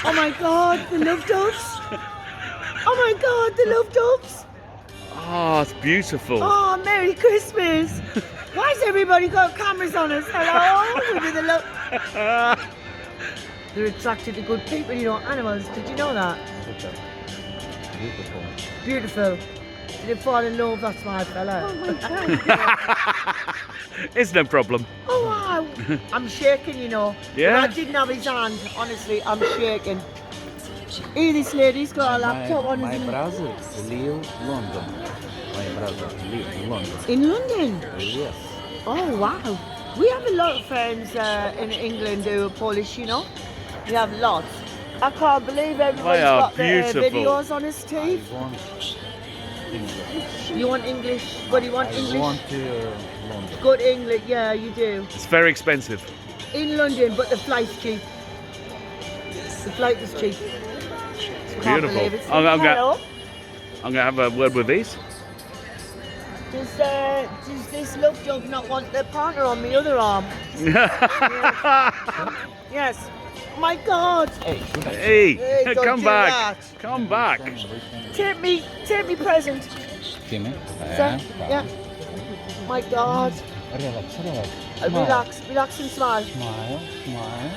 Oh my God, the love doves. Oh my God, the love doves. Oh, it's beautiful. Oh, Merry Christmas. Why has everybody got cameras on us? Hello, we're with the love. They're attracted to good people, you know, animals. Did you know that? Beautiful. Beautiful. Did they fall in love? That's my fella. Oh my God. It's no problem. Oh, wow. I'm shaking, you know. Yeah? If I didn't have his hand, honestly, I'm shaking. Here, this lady's got a laptop on My his... brother live London. My brother live in London. In London? Yes. Oh, wow. We have a lot of friends in England who are Polish, you know. We have lots. I can't believe everybody's are got their beautiful. videos on his I teeth. want English. You want English? What do you want, I English? want London. Good English, yeah, you do. It's very expensive. In London, but the flight's cheap. The flight is cheap. Can't Beautiful. believe it. I'm Hello. going to have a word with these. Does this love dog not want their partner on the other arm? Yes. Oh my God. Hey, Hey, don't come do back. that. Come back. Take me present. Kimi? Sir? Yeah. My God. Relax, relax. Relax and smile. Smile, smile.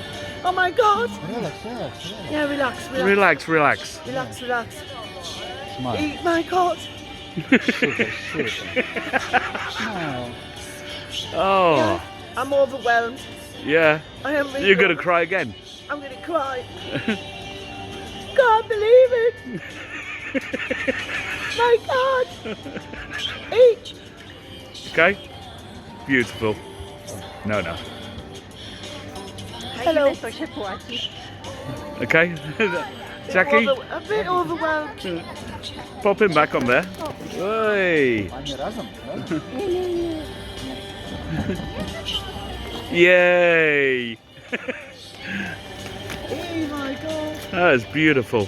Oh my God. Relax, relax, relax. Yeah, relax. Relax, relax. Relax. Smile. Eat my God. Super, super. Smile. Oh, Yeah, I'm overwhelmed. yeah. I am really You're going to cry again. I'm gonna cry. Can't believe it. My God. Eat. Okay? Beautiful. No. Hello. Ile to się płaci? Okay? Jackie, A bit overwhelmed. pop him back on there. Hey. Они разом, да? Yay. Oh my God. That is beautiful.